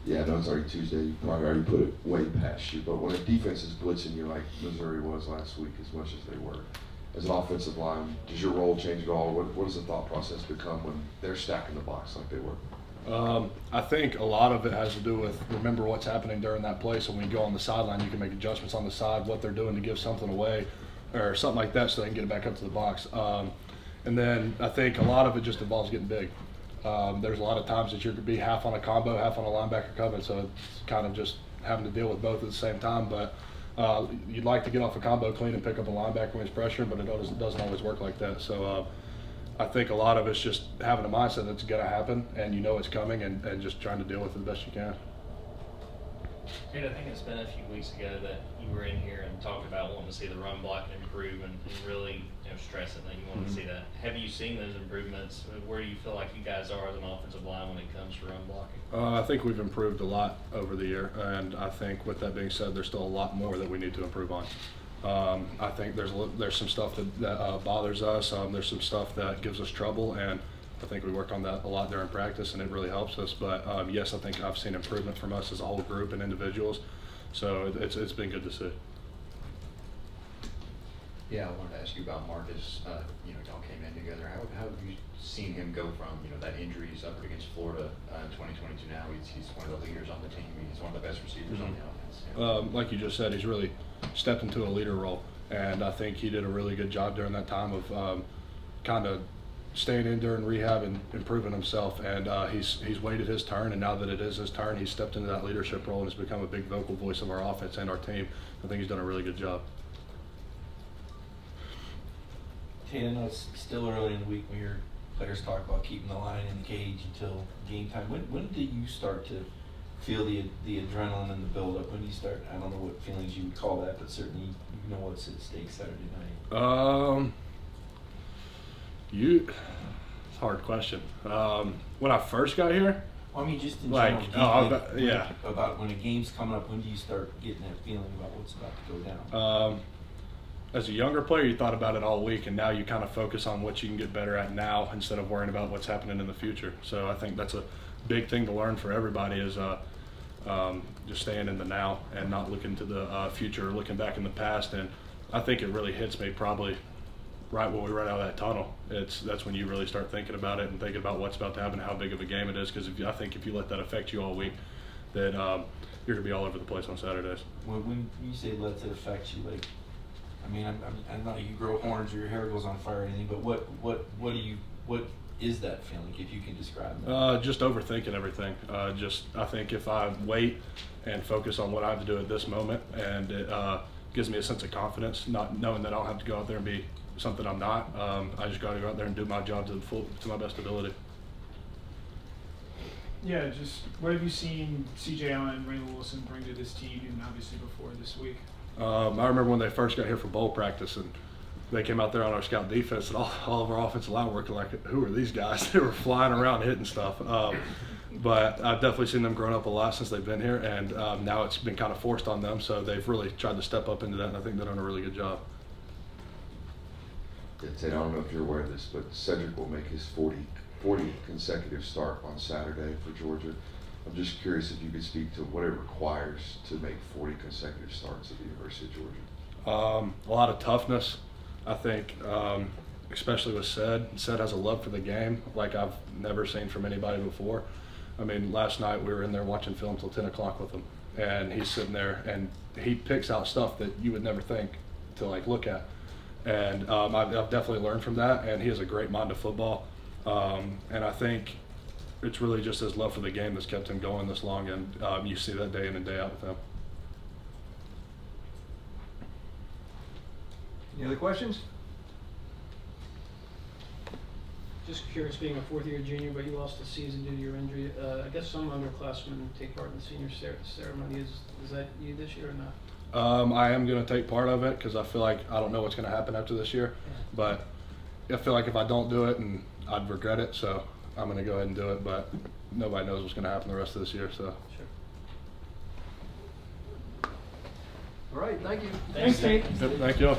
Yeah, I know it's already Tuesday. You probably already put it way past you. But when a defense is blitzing you like Missouri was last week, as much as they were, as an offensive line, does your role change at all? What does the thought process become when they're stacking the box like they were? I think a lot of it has to do with remember what's happening during that play. So when you go on the sideline, you can make adjustments on the side, what they're doing to give something away or something like that so they can get it back up to the box. And then I think a lot of it just involves getting big. There's a lot of times that you're going to be half on a combo, half on a linebacker coming, so it's kind of just having to deal with both at the same time. But you'd like to get off a combo clean and pick up a linebacker when he's pressured, but it doesn't always work like that. So I think a lot of it's just having a mindset that's going to happen, and you know it's coming, and just trying to deal with it the best you can. Tate, I think it's been a few weeks ago that you were in here and talked about wanting to see the run block improve and really stressing that you want to see that. Have you seen those improvements? Where do you feel like you guys are as an offensive line when it comes to run blocking? I think we've improved a lot over the year, and I think with that being said, there's still a lot more that we need to improve on. I think there's some stuff that bothers us. There's some stuff that gives us trouble, and I think we work on that a lot during practice, and it really helps us. But yes, I think I've seen improvement from us as a whole group and individuals. So it's been good to see. Yeah, I wanted to ask you about Marcus. Y'all came in together. How have you seen him go from that injury he suffered against Florida in 2022? Now he's one of the leaders on the team. He's one of the best receivers on the offense. Yeah. Like you just said, he's really stepped into a leader role, and I think he did a really good job during that time of kind of staying in during rehab and improving himself. And he's waited his turn, and now that it is his turn, he's stepped into that leadership role and has become a big vocal voice of our offense and our team. I think he's done a really good job. Tate, I know it's still early in the week when your players talk about keeping the line in the cage until game time. When did you start to feel the adrenaline and the build-up? When do you start, I don't know what feelings you would call that, but certainly you know what's at stake Saturday night? It's a hard question. When I first got here, Well, I mean, just in like, general, about when a game's coming up, when do you start getting that feeling about what's about to go down? As a younger player, you thought about it all week, and now you kind of focus on what you can get better at now instead of worrying about what's happening in the future. So I think that's a big thing to learn for everybody is just staying in the now and not looking to the future or looking back in the past. And I think it really hits me probably right when we run out of that tunnel. That's when you really start thinking about it and thinking about what's about to happen, how big of a game it is. Because I think if you let that affect you all week, then you're gonna be all over the place on Saturdays. When you say let it affect you, like, I mean, I'm not you grow horns or your hair goes on fire or anything, but what is that feeling, if you can describe that? Just overthinking everything. I think if I wait and focus on what I have to do at this moment, and it gives me a sense of confidence, not knowing that I don't have to go out there and be something I'm not. I just got to go out there and do my job to my best ability. Yeah, just what have you seen C.J. Allen and Raylen Wilson bring to this team, and obviously before this week? I remember when they first got here for bowl practice, and they came out there on our scout defense, and all of our offensive line working like, who are these guys? They were flying around hitting stuff. But I've definitely seen them growing up a lot since they've been here, and now it's been kind of forced on them, so they've really tried to step up into that, and I think they're doing a really good job. Tate, I don't know if you're aware of this, but Sedrick will make his 40 consecutive start on Saturday for Georgia. I'm just curious if you could speak to what it requires to make 40 consecutive starts at the University of Georgia. A lot of toughness, I think, especially with Sed. Sed has a love for the game like I've never seen from anybody before. I mean, last night we were in there watching film till 10 o'clock with him, and he's sitting there and he picks out stuff that you would never think to like look at. And I've definitely learned from that, and he has a great mind of football. And I think it's really just his love for the game that's kept him going this long, and you see that day in and day out with him. Any other questions? Just curious, being a fourth-year junior, but you lost the season due to your injury. I guess some underclassmen take part in the senior ceremony. Is that you this year or not? I am going to take part of it because I feel like I don't know what's going to happen after this year. But I feel like if I don't do it, and I'd regret it, so I'm going to go ahead and do it. But nobody knows what's going to happen the rest of this year. So. Sure. All right, thank you. Thanks, Tate. Yep, thank you all.